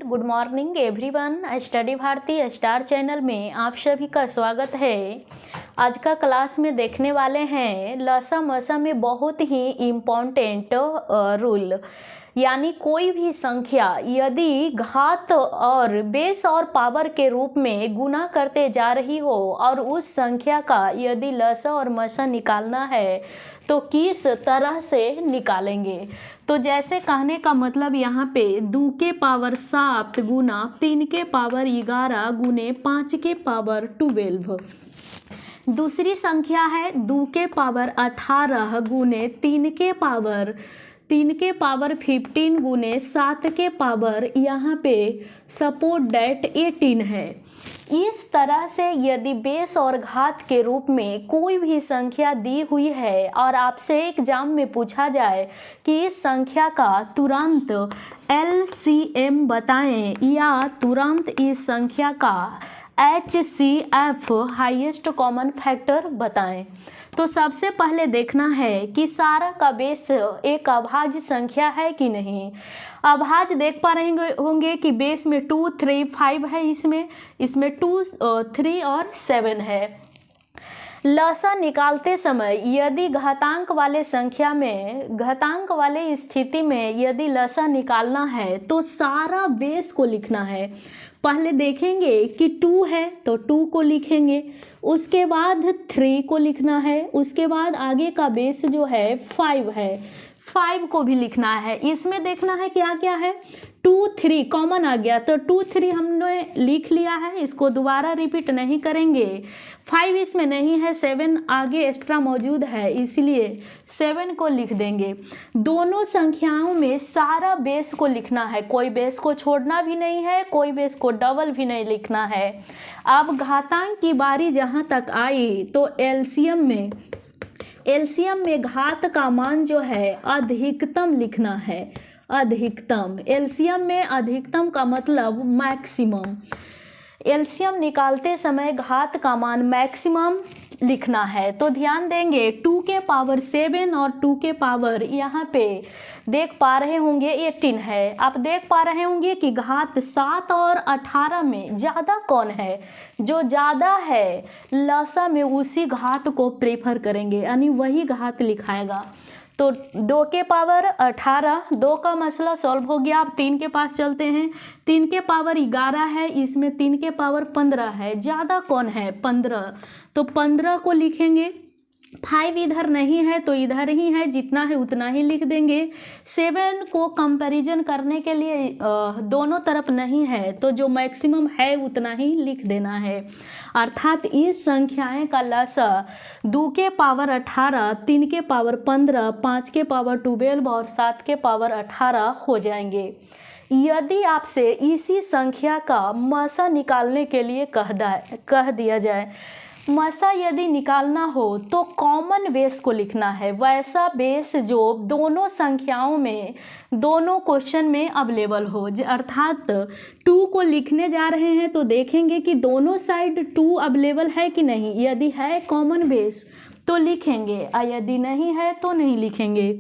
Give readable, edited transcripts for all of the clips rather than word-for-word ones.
Good morning everyone. Study Bharti star channel में आप सभी का स्वागत है। आज का क्लास में देखने वाले हैं लसा मसा में बहुत ही इम्पॉर्टेंट रूल, यानी कोई भी संख्या यदि घात और बेस और पावर के रूप में गुना करते जा रही हो और उस संख्या का यदि लसा और मसा निकालना है तो किस तरह से निकालेंगे। तो जैसे कहने का मतलब यहाँ पे 2 के पावर 7 गुना 3 के पावर 11 गुने 5 के पावर 12। दूसरी संख्या है 2 के पावर 18 गुने 3 के पावर 15 गुने 7 के पावर यहाँ पे सपोज डेट 18 है। इस तरह से यदि बेस और घात के रूप में कोई भी संख्या दी हुई है और आपसे एग्जाम में पूछा जाए कि इस संख्या का तुरंत LCM बताएं या तुरंत इस संख्या का HCF हाईएस्ट कॉमन फैक्टर बताएं, तो सबसे पहले देखना है कि सारा का बेस एक अभाज्य संख्या है कि नहीं। अभाज्य देख पा रहे होंगे कि बेस में 2, 3, 5 है, इसमें 2, 3 और 7 है। लसा निकालते समय यदि घातांक वाले संख्या में घातांक वाले स्थिति में यदि लसा निकालना है तो सारा बेस को लिखना है। पहले देखेंगे कि 2 है तो 2 को लिखेंगे, उसके बाद 3 को लिखना है, उसके बाद आगे का बेस जो है 5 है, 5 को भी लिखना है। इसमें देखना है क्या क्या है, 2, 3 कॉमन आ गया तो 2, 3 हमने लिख लिया है, इसको दोबारा रिपीट नहीं करेंगे। 5 इसमें नहीं है, 7 आगे एक्स्ट्रा मौजूद है इसलिए 7 को लिख देंगे। दोनों संख्याओं में सारा बेस को लिखना है, कोई बेस को छोड़ना भी नहीं है, कोई बेस को डबल भी नहीं लिखना है। अब घातांक की बारी जहाँ तक आई तो एलसीएम में घात का मान जो है अधिकतम लिखना है। अधिकतम एलसीएम में अधिकतम का मतलब मैक्सिमम। एलसीएम निकालते समय घात का मान मैक्सिमम लिखना है। तो ध्यान देंगे 2 के पावर 7 और 2 के पावर यहाँ पे देख पा रहे होंगे 18 है। आप देख पा रहे होंगे कि घात 7 और 18 में ज़्यादा कौन है, जो ज़्यादा है लसा में उसी घात को प्रेफर करेंगे, यानी वही घात लिखाएगा। तो 2 के पावर 18, 2 का मसला सॉल्व हो गया। अब 3 के पास चलते हैं। 3 के पावर 11 है, इसमें 3 के पावर 15 है, ज़्यादा कौन है 15, तो 15 को लिखेंगे। 5 इधर नहीं है तो इधर ही है, जितना है उतना ही लिख देंगे। 7 को कंपैरिजन करने के लिए दोनों तरफ नहीं है तो जो मैक्सिमम है उतना ही लिख देना है। अर्थात इस संख्याएं का लसा 2 के पावर 18, 3 के पावर 15, 5 के पावर 12 और 7 के पावर 18 हो जाएंगे। यदि आपसे इसी संख्या का मसा निकालने के लिए कह दिया जाए, मसा यदि निकालना हो तो कॉमन बेस को लिखना है, वैसा बेस जो दोनों संख्याओं में दोनों क्वेश्चन में अवेलेबल हो। अर्थात 2 को लिखने जा रहे हैं तो देखेंगे कि दोनों साइड 2 अवेलेबल है कि नहीं। यदि है कॉमन बेस तो लिखेंगे और यदि नहीं है तो नहीं लिखेंगे।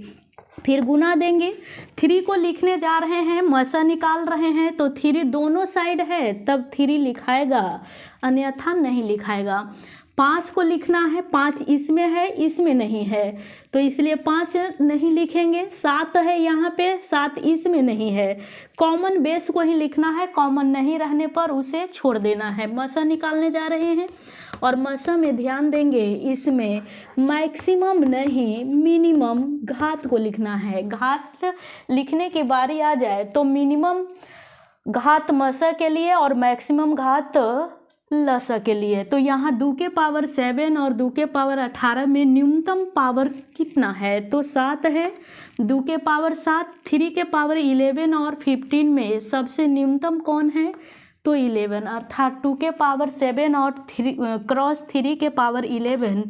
फिर गुना देंगे। 3 को लिखने जा रहे हैं, मसा निकाल रहे हैं तो 3 दोनों साइड है तब 3 लिखाएगा, अन्यथा नहीं लिखाएगा। 5 को लिखना है, 5 इसमें है, इसमें नहीं है तो इसलिए 5 नहीं लिखेंगे। 7 है यहाँ पे, 7 इसमें नहीं है, कॉमन बेस को ही लिखना है, कॉमन नहीं रहने पर उसे छोड़ देना है। मसा निकालने जा रहे हैं और मसा में ध्यान देंगे, इसमें मैक्सिमम नहीं मिनिमम घात को लिखना है। घात लिखने की बारी आ जाए तो मिनिमम घात मसा के लिए और मैक्सिमम घात लसा के लिए। तो यहाँ 2 के पावर 7 और 2 के पावर 18 में न्यूनतम पावर कितना है, तो 7 है। 2 के पावर 7, 3 के पावर 11 और 15 में सबसे न्यूनतम कौन है, तो 11। अर्थात 2 के पावर 7 और 3 के पावर 11,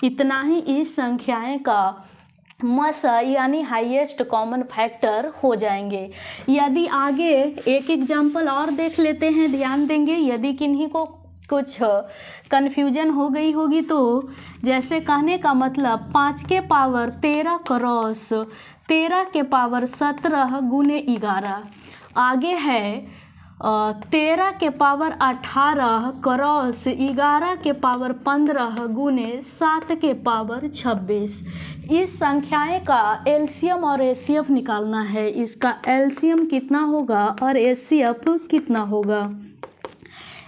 इतना ही इस संख्याएं का मसा यानी हाईएस्ट कॉमन फैक्टर हो जाएंगे। यदि आगे एक एग्जाम्पल और देख लेते हैं, ध्यान देंगे यदि किन्हीं को कुछ कन्फ्यूजन हो गई होगी तो जैसे कहने का मतलब 5 के पावर 13 क्रॉस 13 के पावर 17 गुने 11, आगे है 13 के पावर 18 क्रॉस 11 के पावर 15 गुने 7 के पावर 26। इस संख्याएं का एलसीएम और एचसीएफ निकालना है। इसका एलसीएम कितना होगा और एचसीएफ कितना होगा।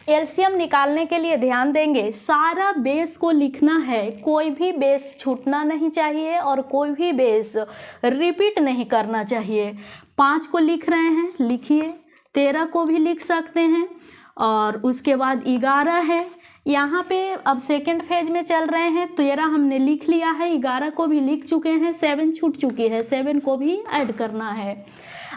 एलसीएम निकालने के लिए ध्यान देंगे, सारा बेस को लिखना है, कोई भी बेस छूटना नहीं चाहिए और कोई भी बेस रिपीट नहीं करना चाहिए। 5 को लिख रहे हैं, लिखिए। 13 को भी लिख सकते हैं और उसके बाद 11 है। यहाँ पे अब सेकेंड फेज में चल रहे हैं। 13 हमने लिख लिया है, 11 को भी लिख चुके हैं, 7 छूट चुकी है, 7 को भी ऐड करना है।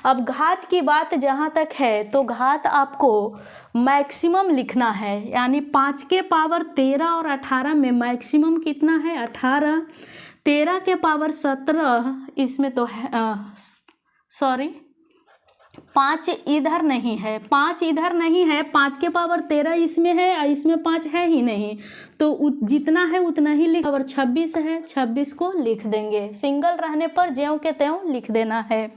अब घात की बात जहाँ तक है तो घात आपको मैक्सिमम लिखना है, यानी 5 के पावर 13 और 18 में मैक्सिमम कितना है 18। 13 के पावर 17 इसमें तो है, सॉरी 5 इधर नहीं है, 5 इधर नहीं है, 5 के पावर 13 इसमें है और इसमें 5 है ही नहीं, तो जितना है उतना ही लिख। पावर 26 है, 26 को लिख देंगे, सिंगल रहने पर ज्यों के त्यों लिख देना है।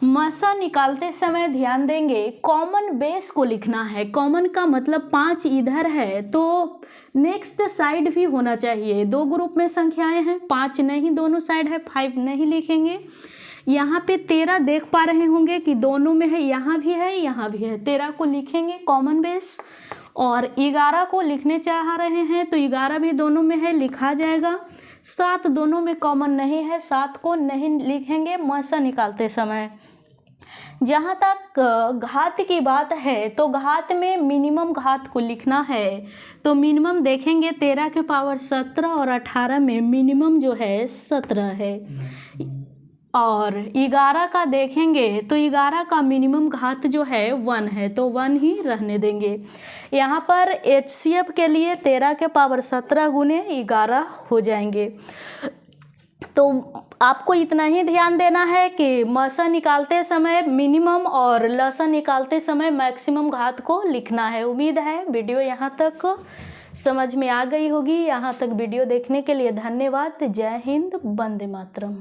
मसा निकालते समय ध्यान देंगे, कॉमन बेस को लिखना है। कॉमन का मतलब 5 इधर है तो नेक्स्ट साइड भी होना चाहिए। 2 ग्रुप में संख्याएं हैं, 5 नहीं दोनों साइड है, 5 नहीं लिखेंगे। यहाँ पे 13 देख पा रहे होंगे कि दोनों में है, यहाँ भी है यहाँ भी है, 13 को लिखेंगे कॉमन बेस। और 11 को लिखने चाह रहे हैं तो 11 भी दोनों में है, लिखा जाएगा। 7 दोनों में कॉमन नहीं है, 7 को नहीं लिखेंगे मसा निकालते समय। जहाँ तक घात की बात है तो घात में मिनिमम घात को लिखना है, तो मिनिमम देखेंगे 13 के पावर 17 और 18 में मिनिमम जो है 17 है। और 11 का देखेंगे तो 11 का मिनिमम घात जो है 1 है, तो 1 ही रहने देंगे। यहाँ पर एचसीएफ के लिए 13 के पावर 17 गुने 11 हो जाएंगे। तो आपको इतना ही ध्यान देना है कि मसा निकालते समय मिनिमम और लसा निकालते समय मैक्सिमम घात को लिखना है। उम्मीद है वीडियो यहाँ तक समझ में आ गई होगी। यहाँ तक वीडियो देखने के लिए धन्यवाद। जय हिंद, वंदे मातरम।